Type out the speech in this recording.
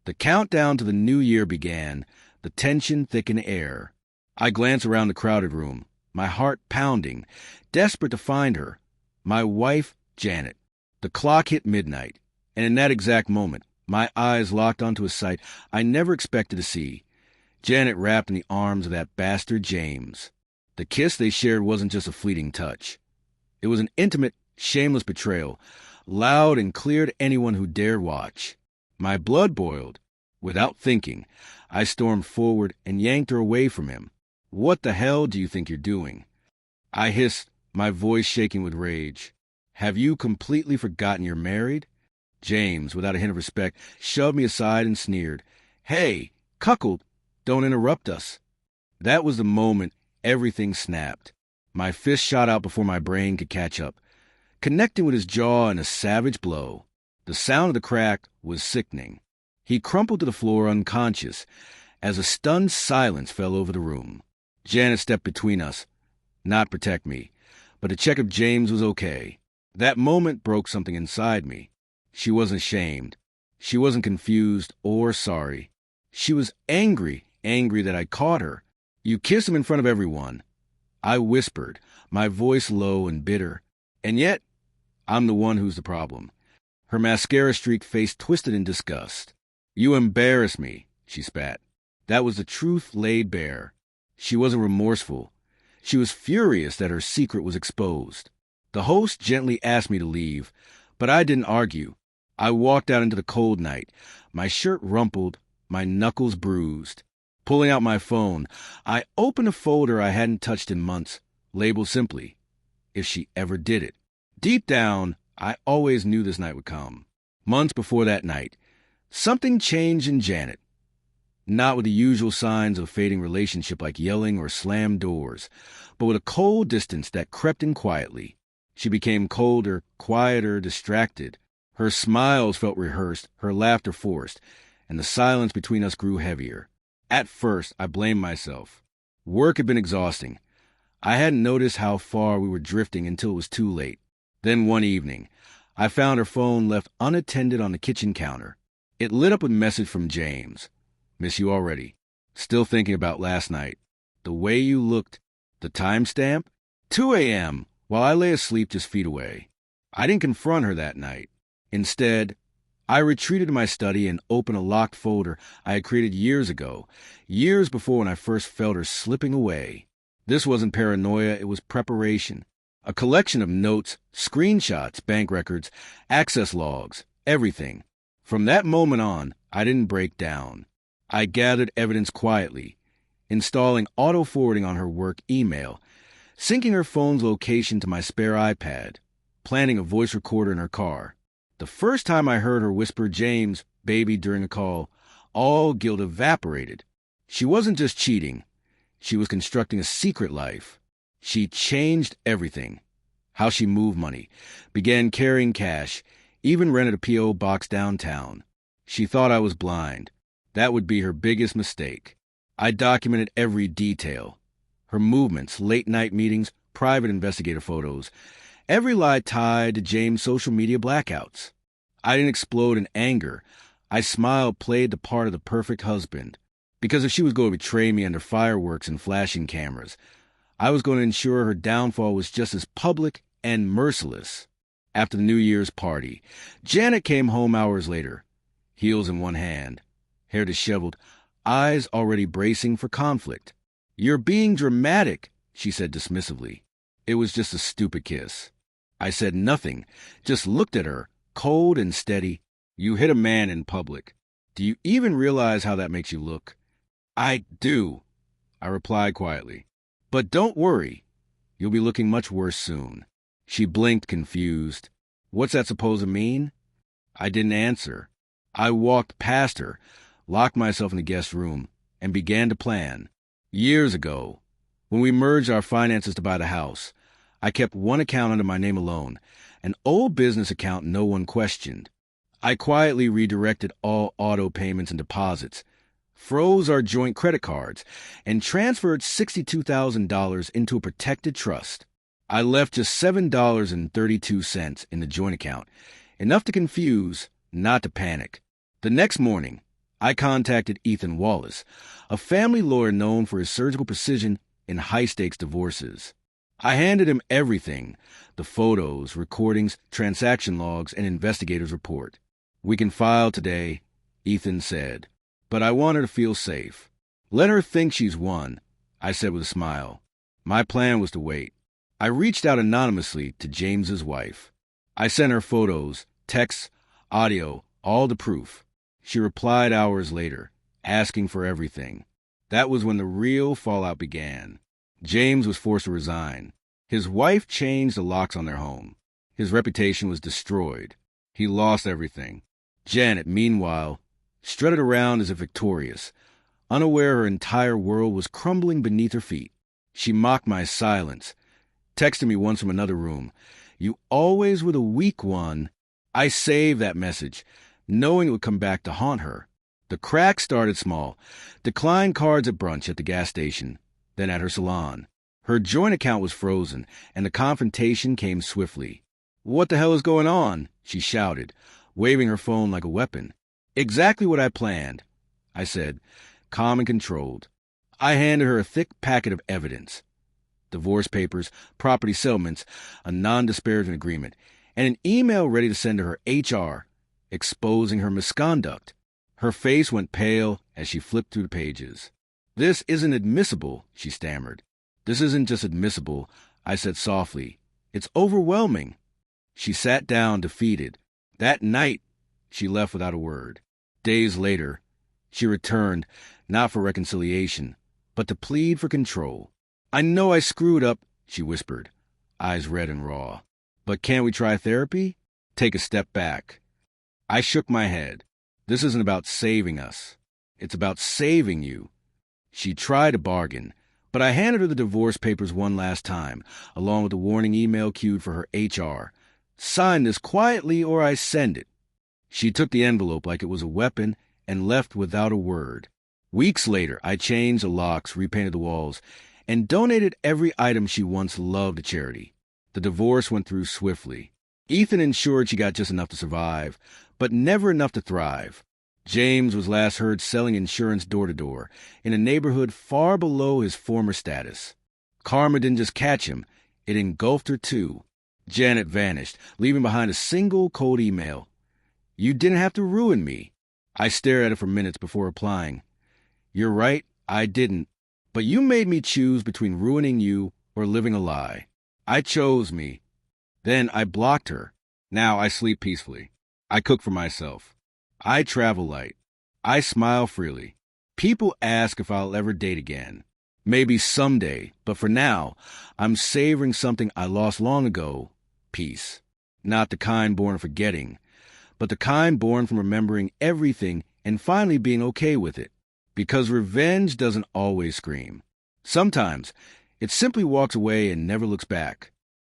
The countdown to the new year began, the tension thick in the air. I glanced around the crowded room, my heart pounding, desperate to find her, my wife, Janet. The clock hit midnight, and in that exact moment, my eyes locked onto a sight I never expected to see. Janet wrapped in the arms of that bastard James. The kiss they shared wasn't just a fleeting touch. It was an intimate, shameless betrayal, loud and clear to anyone who dared watch. My blood boiled. Without thinking, I stormed forward and yanked her away from him. "What the hell do you think you're doing?" I hissed, my voice shaking with rage. "Have you completely forgotten you're married?" James, without a hint of respect, shoved me aside and sneered. "Hey, cuckold, don't interrupt us." That was the moment everything snapped. My fist shot out before my brain could catch up, connecting with his jaw in a savage blow. The sound of the crack was sickening. He crumpled to the floor unconscious as a stunned silence fell over the room. Janet stepped between us, not to protect me, but to check if James was okay. That moment broke something inside me. She wasn't ashamed. She wasn't confused or sorry. She was angry that I caught her. "You kissed him in front of everyone." I whispered, my voice low and bitter. "And yet, I'm the one who's the problem." Her mascara-streaked face twisted in disgust. "You embarrass me," she spat. That was the truth laid bare. She wasn't remorseful. She was furious that her secret was exposed. The host gently asked me to leave, but I didn't argue. I walked out into the cold night, my shirt rumpled, my knuckles bruised. Pulling out my phone, I opened a folder I hadn't touched in months, labeled simply, "If she ever did it." Deep down, I always knew this night would come. Months before that night, something changed in Janet. Not with the usual signs of a fading relationship like yelling or slammed doors, but with a cold distance that crept in quietly. She became colder, quieter, distracted. Her smiles felt rehearsed, her laughter forced, and the silence between us grew heavier. At first, I blamed myself. Work had been exhausting. I hadn't noticed how far we were drifting until it was too late. Then one evening, I found her phone left unattended on the kitchen counter. It lit up with a message from James. "Miss you already. Still thinking about last night. The way you looked." The timestamp? 2 a.m., while I lay asleep just feet away. I didn't confront her that night. Instead, I retreated to my study and opened a locked folder I had created years ago, years before when I first felt her slipping away. This wasn't paranoia, it was preparation. A collection of notes, screenshots, bank records, access logs, everything. From that moment on, I didn't break down. I gathered evidence quietly, installing auto-forwarding on her work email, syncing her phone's location to my spare iPad, planting a voice recorder in her car. The first time I heard her whisper "James, baby" during a call, all guilt evaporated. She wasn't just cheating. She was constructing a secret life. She changed everything. How she moved money, began carrying cash, even rented a P.O. box downtown. She thought I was blind. That would be her biggest mistake. I documented every detail. Her movements, late-night meetings, private investigator photos. Every lie tied to James' social media blackouts. I didn't explode in anger. I smiled, played the part of the perfect husband. Because if she was going to betray me under fireworks and flashing cameras, I was going to ensure her downfall was just as public and merciless. After the New Year's party, Janet came home hours later, heels in one hand, hair disheveled, eyes already bracing for conflict. "You're being dramatic," she said dismissively. "It was just a stupid kiss." I said nothing, just looked at her, cold and steady. "You hit a man in public. Do you even realize how that makes you look?" "I do," I replied quietly. "But don't worry. You'll be looking much worse soon." She blinked, confused. "What's that supposed to mean?" I didn't answer. I walked past her, locked myself in the guest room, and began to plan. Years ago, when we merged our finances to buy the house, I kept one account under my name alone, an old business account no one questioned. I quietly redirected all auto payments and deposits, froze our joint credit cards, and transferred $62,000 into a protected trust. I left just $7.32 in the joint account, enough to confuse, not to panic. The next morning, I contacted Ethan Wallace, a family lawyer known for his surgical precision in high-stakes divorces. I handed him everything: the photos, recordings, transaction logs, and investigator's report. "We can file today," Ethan said, "but I want her to feel safe. Let her think she's won," I said with a smile. My plan was to wait. I reached out anonymously to James's wife. I sent her photos, texts, audio, all the proof. She replied hours later, asking for everything. That was when the real fallout began. James was forced to resign. His wife changed the locks on their home. His reputation was destroyed. He lost everything. Janet, meanwhile, strutted around as if victorious, unaware her entire world was crumbling beneath her feet. She mocked my silence, texted me once from another room, "You always were the weak one." I saved that message, knowing it would come back to haunt her. The crack started small: declined cards at brunch at the gas station, then at her salon. Her joint account was frozen, and the confrontation came swiftly. "What the hell is going on?" she shouted, waving her phone like a weapon. "Exactly what I planned," I said, calm and controlled. I handed her a thick packet of evidence: divorce papers, property settlements, a non-disparagement agreement, and an email ready to send to her HR, exposing her misconduct. Her face went pale as she flipped through the pages. "This isn't admissible," she stammered. "This isn't just admissible," I said softly. "It's overwhelming." She sat down, defeated. That night, she left without a word. Days later, she returned, not for reconciliation, but to plead for control. "I know I screwed up," she whispered, eyes red and raw. "But can't we try therapy? Take a step back?" I shook my head. "This isn't about saving us. It's about saving you." She tried to bargain, but I handed her the divorce papers one last time, along with a warning email queued for her HR. "Sign this quietly or I send it." She took the envelope like it was a weapon and left without a word. Weeks later, I changed the locks, repainted the walls, and donated every item she once loved to charity. The divorce went through swiftly. Ethan ensured she got just enough to survive, but never enough to thrive. James was last heard selling insurance door-to-door in a neighborhood far below his former status. Karma didn't just catch him, it engulfed her too. Janet vanished, leaving behind a single cold email. "You didn't have to ruin me." I stared at it for minutes before replying. "You're right, I didn't. But you made me choose between ruining you or living a lie. I chose me." Then I blocked her. Now I sleep peacefully. I cook for myself. I travel light. I smile freely. People ask if I'll ever date again. Maybe someday, but for now, I'm savoring something I lost long ago: peace. Not the kind born of forgetting, but the kind born from remembering everything and finally being okay with it. Because revenge doesn't always scream. Sometimes it simply walks away and never looks back.